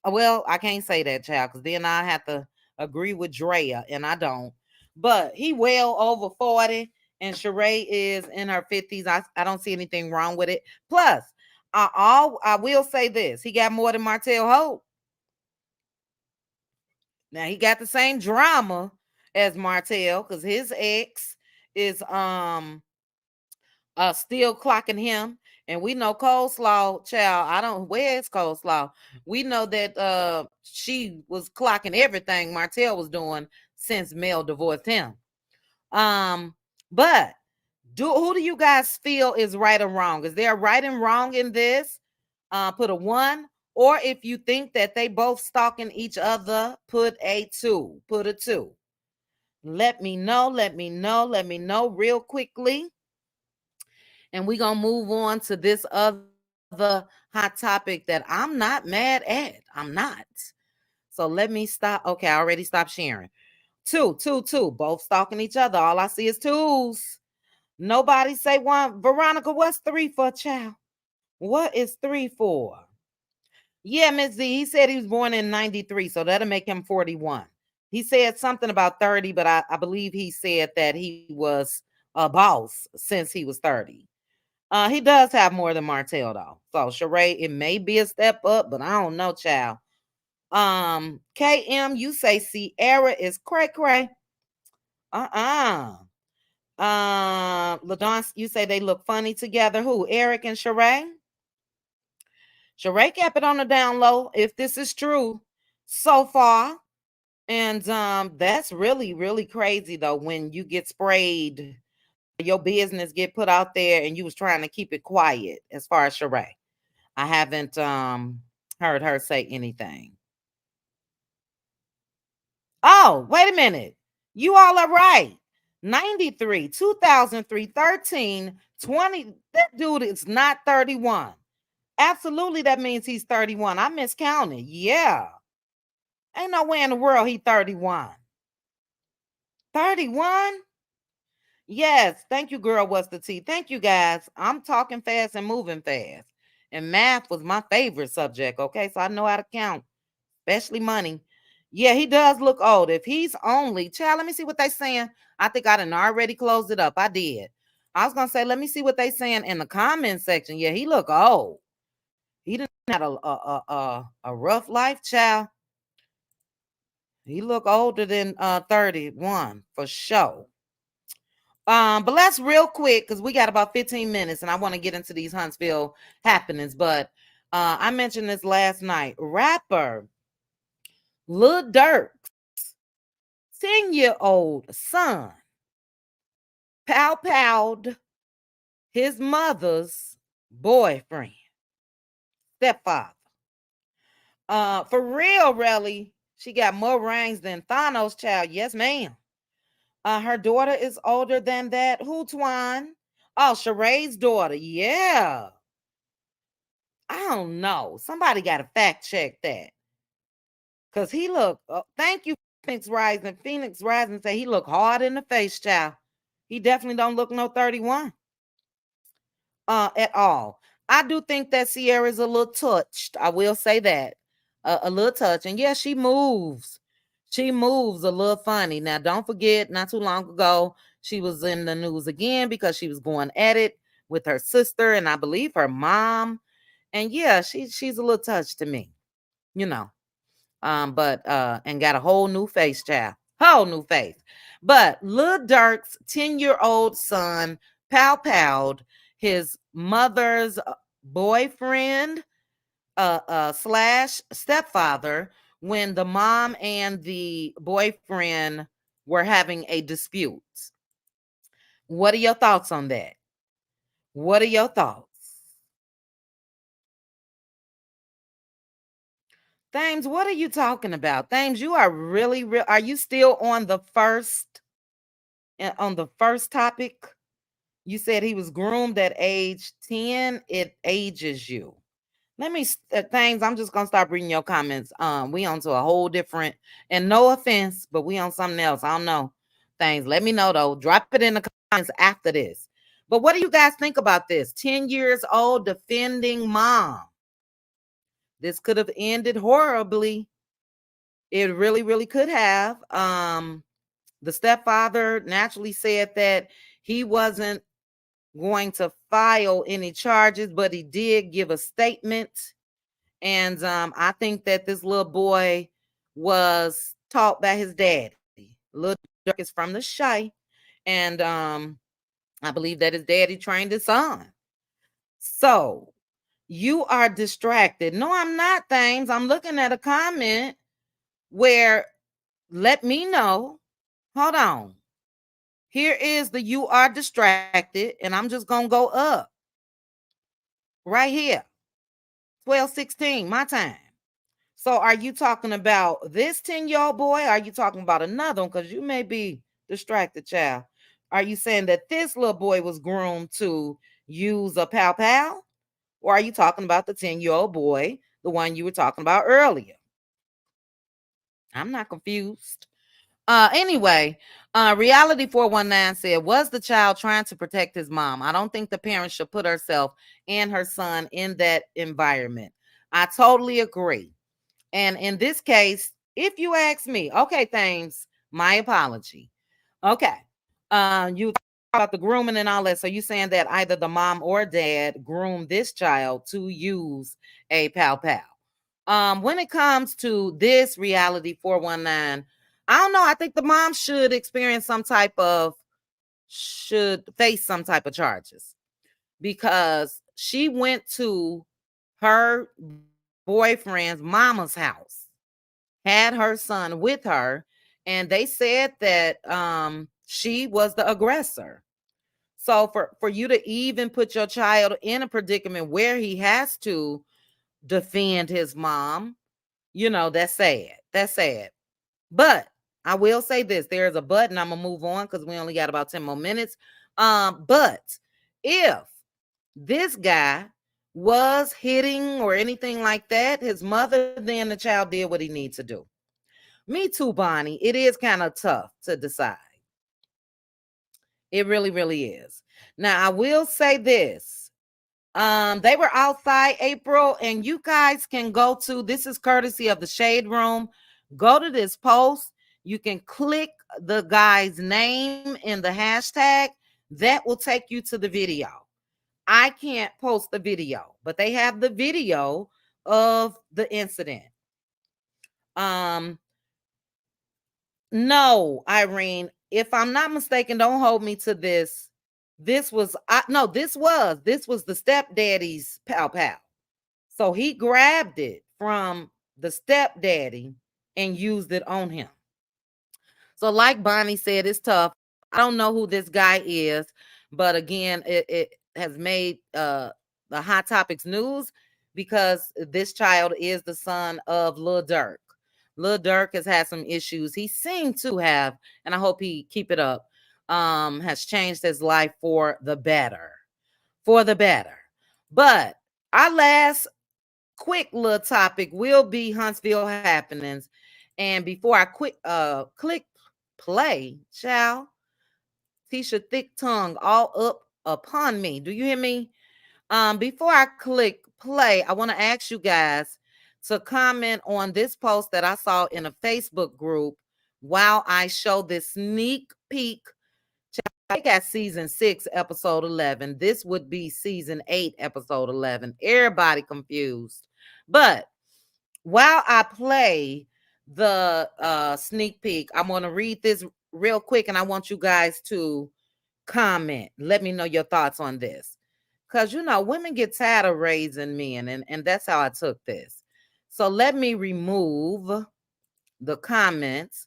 well, I can't say that, child, because then I have to agree with Drea, and I don't. But he well over 40, and Sheree is in her 50s. I don't see anything wrong with it. Plus, I will say this: he got more than Martell Hope. Now he got the same drama as Martell because his ex is still clocking him. And we know coleslaw, child. I don't where is coleslaw. We know that she was clocking everything Martell was doing since Mel divorced him. But who do you guys feel is right or wrong? Is there right and wrong in this? Put a 1. Or if you think that they both stalking each other, put a 2. Put a 2. Let me know. Let me know real quickly. And we're going to move on to this other hot topic that I'm not mad at. I'm not. So let me stop. Okay, I already stopped sharing. 2. Both stalking each other. All I see is 2s. Nobody say 1. Veronica, what's 3 for, child? What is 3 for? Yeah, Miss Z, he said he was born in 93, so that'll make him 41. He said something about 30, but I believe he said that he was a boss since he was 30. He does have more than Martell, though. So, Sheree, it may be a step up, but I don't know, child. KM, you say Sierra is cray-cray. LaDon, you say they look funny together. Who? Eric and Sheree? Sheree kept it on the down low, if this is true so far. And that's really, really crazy though, when you get sprayed, your business get put out there and you was trying to keep it quiet as far as Sheree. I haven't heard her say anything. Oh, wait a minute. You all are right. 93, 2003, 13, 20. That dude is not 31. Absolutely, that means he's 31. I miscounted. Yeah. Ain't no way in the world he 31. 31? Yes. Thank you, girl. What's the T? Thank you, guys. I'm talking fast and moving fast. And math was my favorite subject. Okay. So I know how to count, especially money. Yeah, he does look old. If he's only, child, let me see what they saying. I think I done already closed it up. I did. I was gonna say, let me see what they saying in the comment section. Yeah, he look old. He didn't have a rough life, child. He look older than 31 for sure. But let's real quick because we got about 15 minutes and I want to get into these Huntsville happenings. But I mentioned this last night. Rapper Lil Durk's 10-year-old son pow-powed his mother's boyfriend, stepfather. For real, really, she got more rings than Thanos' child. Yes, ma'am. Her daughter is older than that. Who, Twan? Oh, Sheree's daughter. Yeah. I don't know. Somebody got to fact check that. Because he look, thank you, Phoenix Rising. Phoenix Rising say he look hard in the face, child. He definitely don't look no 31 at all. I do think that Sierra's a little touched. I will say that. A little touch. And yeah, she moves. She moves a little funny. Now, don't forget, not too long ago, she was in the news again because she was going at it with her sister and I believe her mom. And yeah, she's a little touched to me, you know. But and got a whole new face, child. Whole new face. But Lil Durk's 10-year-old son pow-powed his mother's boyfriend slash stepfather when the mom and the boyfriend were having a dispute. What are your thoughts on that? What are your thoughts? Thames, what are you talking about? Thames, you are really real. Are you still on the first topic? You said he was groomed at age 10. It ages you. Let me Thames, I'm just gonna stop reading your comments. We on to a whole different, and no offense, but we on something else. I don't know. Thanks. Let me know though. Drop it in the comments after this. But what do you guys think about this? 10 years old defending mom. This could have ended horribly. It really, really could have. The stepfather naturally said that he wasn't going to file any charges, but he did give a statement. And I think that this little boy was taught by his daddy. Lil Durk is from the Shy. And I believe that his daddy trained his son. So you are distracted. No, I'm not, Thames. I'm looking at a comment where let me know. Hold on. Here is the you are distracted, and I'm just gonna go up right here. 12:16, my time. So are you talking about this 10-year-old boy? Or are you talking about another one? Because you may be distracted, child. Are you saying that this little boy was groomed to use a pow pow? Or are you talking about the 10-year-old boy, the one you were talking about earlier? I'm not confused. Anyway, Reality 419 said, was the child trying to protect his mom? I don't think the parent should put herself and her son in that environment. I totally agree. And in this case, if you ask me, okay, thanks, my apology. Okay. You talk about the grooming and all that. So you saying that either the mom or dad groomed this child to use a pow pow. When it comes to this Reality 419, I don't know. I think the mom should face some type of charges because she went to her boyfriend's mama's house, had her son with her, and they said that she was the aggressor. So for you to even put your child in a predicament where he has to defend his mom, that's sad. That's sad. But I will say this, there's a button. I'm gonna move on because we only got about 10 more minutes. But if this guy was hitting or anything like that, his mother, then the child did what he needs to do. Me too, Bonnie. It is kind of tough to decide. It really, really is. Now, I will say this. They were outside April, and you guys can go to, this is courtesy of the Shade Room. Go to this post. You can click the guy's name in the hashtag. That will take you to the video. I can't post the video, but they have the video of the incident. No, Irene, if I'm not mistaken, don't hold me to this. This was the stepdaddy's pow pow. So he grabbed it from the stepdaddy and used it on him. So like Bonnie said, it's tough. I don't know who this guy is, but again, it has made the Hot Topics news because this child is the son of Lil Durk. Lil Durk has had some issues. He seemed to have, and I hope he keep it up, has changed his life for the better. For the better. But our last quick little topic will be Huntsville happenings. And before I click play, child, Tisha thick tongue all up upon me. Do you hear me? Before I click play, I want to ask you guys to comment on this post that I saw in a Facebook group while I show this sneak peek. I got season 6, episode 11. This would be season 8, episode 11. Everybody confused. But while I play the sneak peek, I'm going to read this real quick, and I want you guys to comment. Let me know your thoughts on this. Because, women get tired of raising men, and that's how I took this. So let me remove the comments.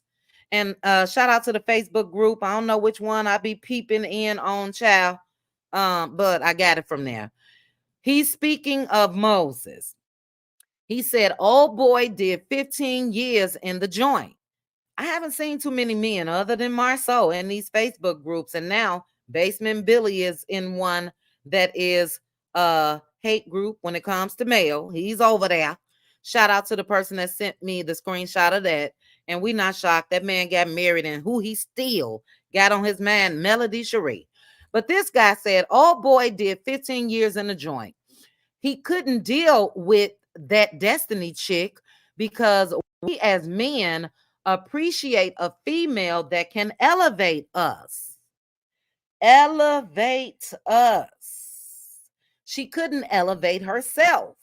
And shout out to the Facebook group. I don't know which one I be peeping in on, child, but I got it from there. He's speaking of Moses. He said, old boy did 15 years in the joint. I haven't seen too many men other than Marceau in these Facebook groups. And now Basement Billy is in one that is a hate group when it comes to male. He's over there. Shout out to the person that sent me the screenshot of that. And we not shocked. That man got married and who he still got on his mind, Melody Sheree. But this guy said, old boy did 15 years in the joint. He couldn't deal with that destiny chick because we as men appreciate a female that can elevate us. Elevate us. She couldn't elevate herself.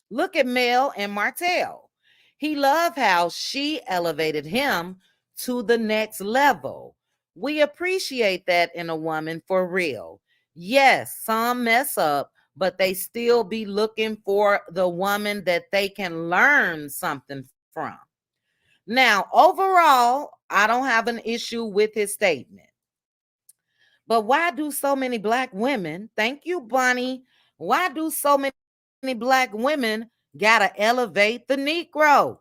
Look at Mel and Martell. He loved how she elevated him to the next level. We appreciate that in a woman for real. Yes, some mess up, but they still be looking for the woman that they can learn something from. Now, overall, I don't have an issue with his statement. But why do so many black women, thank you, Bonnie, why do so many black women gotta elevate the Negro?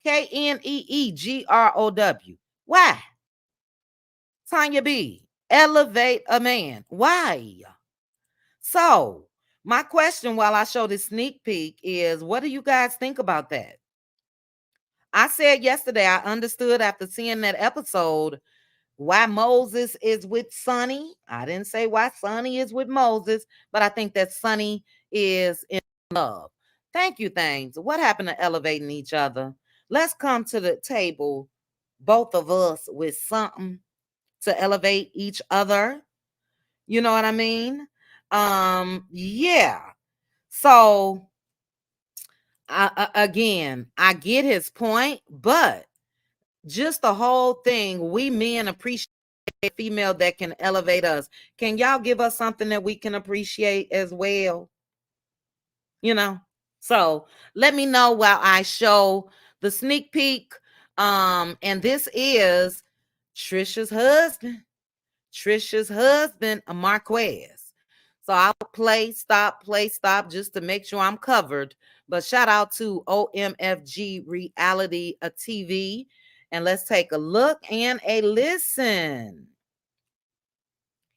Kenneegrow. Why? Tanya B, elevate a man. Why? So, my question while I show this sneak peek is, what do you guys think about that? I said yesterday, I understood after seeing that episode why Moses is with Sonny. I didn't say why Sonny is with Moses, but I think that Sonny is in love. Thank you, things. What happened to elevating each other? Let's come to the table, both of us, with something to elevate each other. You know what I mean? Yeah. So again, I get his point, but just the whole thing, we men appreciate a female that can elevate us. Can y'all give us something that we can appreciate as well? You know? So let me know while I show the sneak peek. And this is Trisha's husband. Trisha's husband, Marquez. So I'll play, stop, just to make sure I'm covered. But shout out to OMFG Reality TV. And let's take a look and a listen.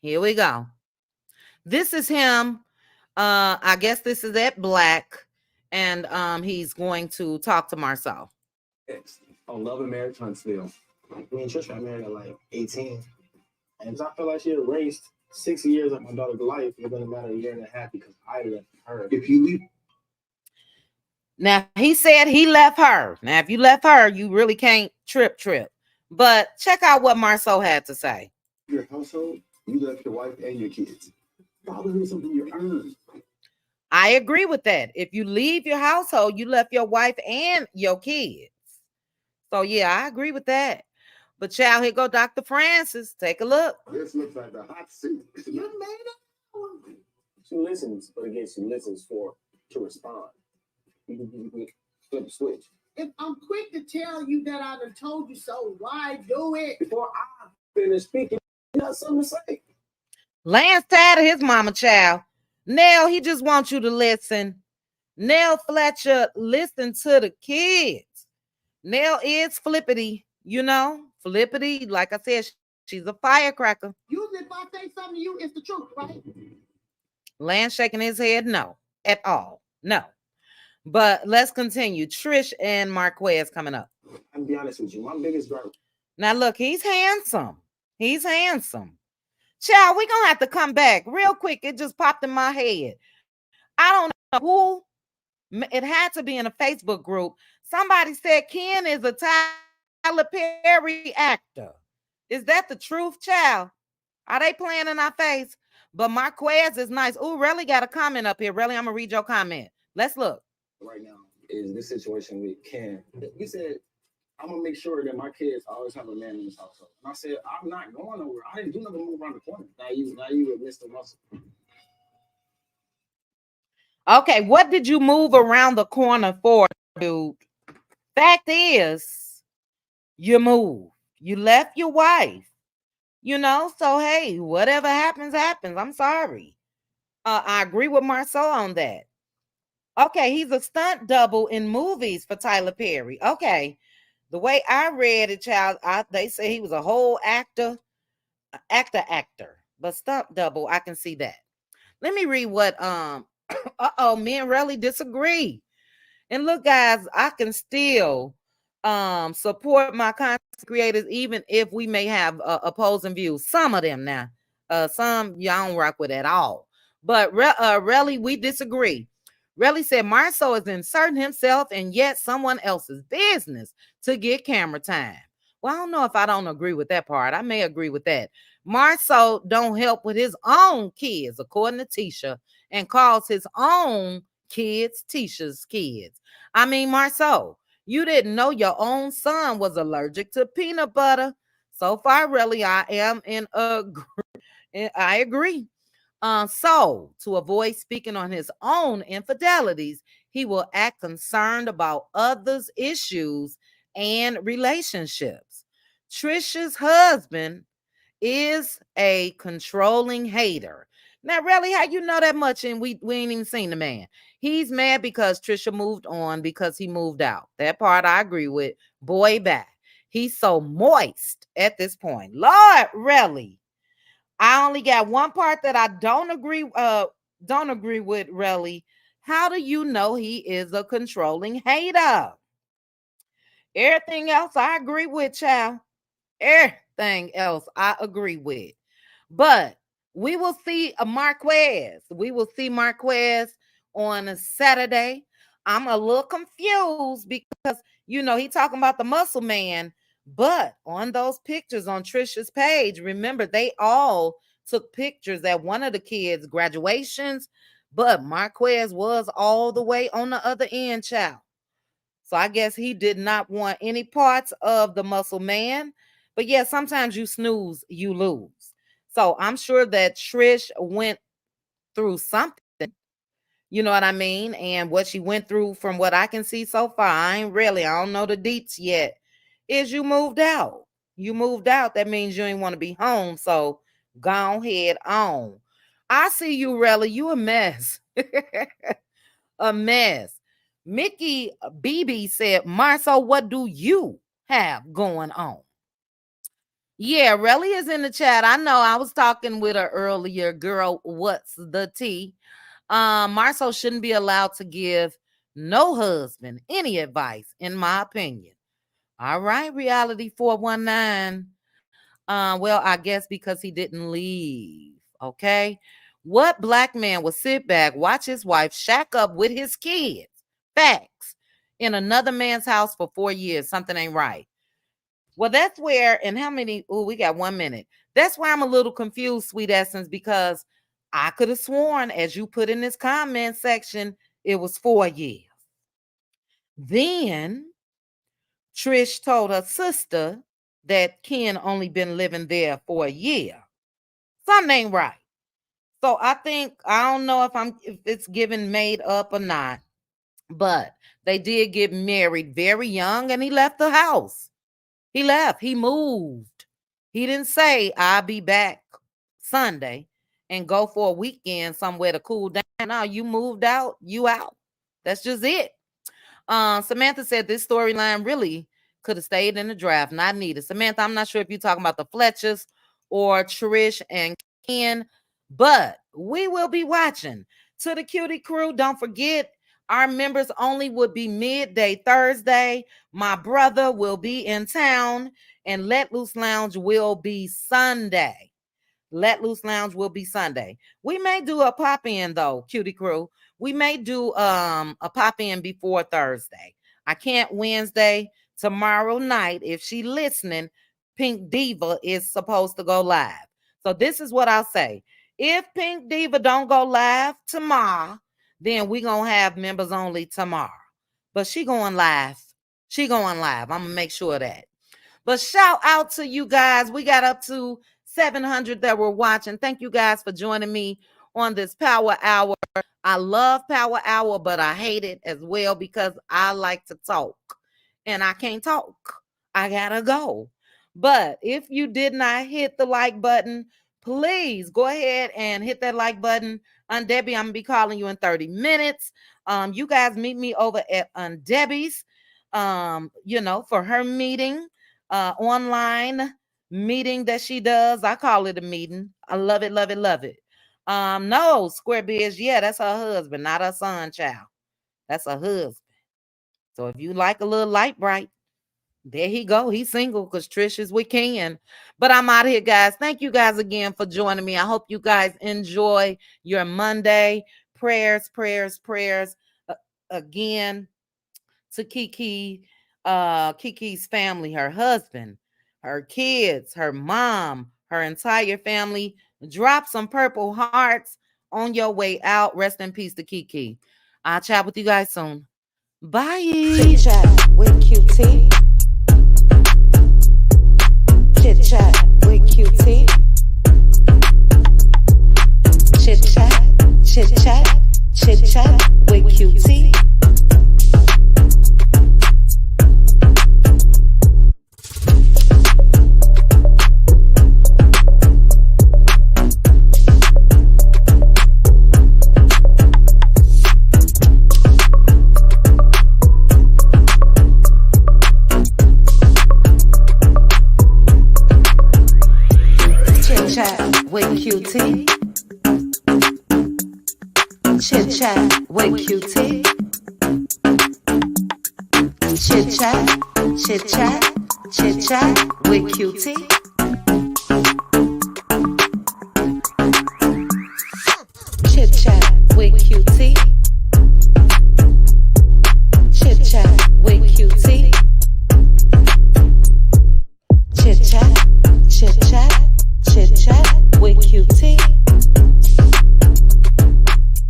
Here we go. This is him. I guess this is at Black. And he's going to talk to Marcel. On Love and Marriage Huntsville. Me and Trisha got married at like 18. And I feel like she erased 6 years of my daughter's life. It's going to matter a year and a half because I left her. If you leave. Now, he said he left her. Now, if you left her, you really can't trip. But check out what Marceau had to say. Your household, you left your wife and your kids. Fatherhood is something you earn. I agree with that. If you leave your household, you left your wife and your kids. So, yeah, I agree with that. But, child, here go Dr. Francis. Take a look. This looks like the hot seat. You made it. She listens, but again, she listens to respond. You flip the switch. If I'm quick to tell you that I done told you so, why do it? Before I finish speaking, you got something to say. Lance tired of his mama, child. Nell, he just wants you to listen. Nell Fletcher, listen to the kids. Nell is flippity, you know. Flippity, like I said, she's a firecracker. Usually if I say something to you, it's the truth, right? Lance shaking his head, no, at all. No. But let's continue. Trish and Marquez coming up. I'm be honest with you. My biggest gripe. Now, look, he's handsome. He's handsome. Child, we're going to have to come back real quick. It just popped in my head. I don't know who. It had to be in a Facebook group. Somebody said Ken is a Tyler Perry actor. Is that the truth, child? Are they playing in our face? But Marquez is nice. Ooh, Relly got a comment up here. Relly, I'm going to read your comment. Let's look. Right now is this situation with Ken. He said, I'm going to make sure that my kids always have a man in this household. And I said, I'm not going nowhere. I didn't do nothing move around the corner. Now you with Mr. Russell. Okay, what did you move around the corner for, dude? Fact is, you moved. You left your wife. You know, so hey, whatever happens, happens. I'm sorry. I agree with Marceau on that. Okay, he's a stunt double in movies for Tyler Perry. Okay, the way I read it, child, they say he was a whole actor. But stunt double, I can see that. Let me read what me and Relly disagree. And look, guys, I can still support my content creators, even if we may have opposing views. Some of them now. Some y'all don't rock with at all. But Relly, we disagree. Relly said Marceau is inserting himself in yet someone else's business to get camera time. Well, I don't know if I don't agree with that part. I may agree with that. Marceau don't help with his own kids, according to Tisha, and calls his own kids Tisha's kids. I mean, Marceau, you didn't know your own son was allergic to peanut butter. So far, really, I am I agree. So, to avoid speaking on his own infidelities, he will act concerned about others' issues and relationships. Trisha's husband is a controlling hater. Now, really, how you know that much and we ain't even seen the man? He's mad because Trisha moved on because he moved out. That part I agree with. Boy, bye. He's so moist at this point. Lord, really. I only got one part that I don't agree with, really. How do you know he is a controlling hater? Everything else I agree with, child. Everything else I agree with. But we will see a Marquez. We will see Marquez on a Saturday. I'm a little confused because, he talking about the muscle man. But on those pictures on Trisha's page, remember, they all took pictures at one of the kids' graduations. But Marquez was all the way on the other end, child. So I guess he did not want any parts of the muscle man. But yeah, sometimes you snooze, you lose. So I'm sure that Trish went through something, you know what I mean? And what she went through, from what I can see so far, I don't know the deets yet, is you moved out. You moved out. That means you ain't want to be home. So go ahead on. I see you, Relly. You a mess. A mess. Mickey BB said, Marceau, what do you have going on? Yeah, Relly is in the chat. I know I was talking with her earlier. Girl, what's the tea? Marceau shouldn't be allowed to give no husband any advice, in my opinion. All right, Reality 419. Well, I guess because he didn't leave. Okay. What black man will sit back, watch his wife shack up with his kids? Facts. In another man's house for 4 years. Something ain't right. Well, that's where, and how many? Oh, we got 1 minute. That's why I'm a little confused, Sweet Essence, because I could have sworn, as you put in this comment section, it was 4 years. Then Trish told her sister that Ken only been living there for a year. Something ain't right. So I don't know if it's given made up or not, but they did get married very young and he left the house. He left. He moved. He didn't say, I'll be back Sunday and go for a weekend somewhere to cool down. No, you moved out. You out. That's just it. Samantha said this storyline really could have stayed in the draft, not needed. Samantha, I'm not sure if you're talking about the Fletchers or Trish and Ken, but we will be watching. To the Cutie crew, don't forget, our members only would be midday Thursday. My brother will be in town, and Let Loose Lounge will be Sunday. Let Loose Lounge will be Sunday. We may do a pop-in, though, Cutie crew. We may do a pop-in before Thursday. I can't Wednesday. Tomorrow night, if she listening, Pink Diva is supposed to go live. So this is what I'll say. If Pink Diva don't go live tomorrow, then we going to have members only tomorrow. But she going live. She going live. I'm going to make sure of that. But shout out to you guys. We got up to 700 that were watching. Thank you guys for joining me on this Power Hour. I love Power Hour, but I hate it as well because I like to talk. And I can't talk. I gotta go. But if you did not hit the like button, please go ahead and hit that like button. Debbie, I'm gonna be calling you in 30 minutes. You guys meet me over at Debbie's, for her meeting, online meeting that she does. I call it a meeting. I love it, love it, love it. No, Square Biz, yeah, that's her husband, not her son, child. That's her husband. So if you like a little light bright, there he go. He's single because Trish is with Ken. But I'm out of here, guys. Thank you guys again for joining me. I hope you guys enjoy your Monday. Prayers, prayers, prayers. again to Kiki, Kiki's family, her husband, her kids, her mom, her entire family. Drop some purple hearts on your way out. Rest in peace to Kiki. I'll chat with you guys soon. Bye. Chit chat with QT. Chit chat with QT. Chit chat, chit chat, chit chat with QT. With QT. Chit chat with QT. Chit chat, chit chat, chit chat with QT. Chit chat with QT.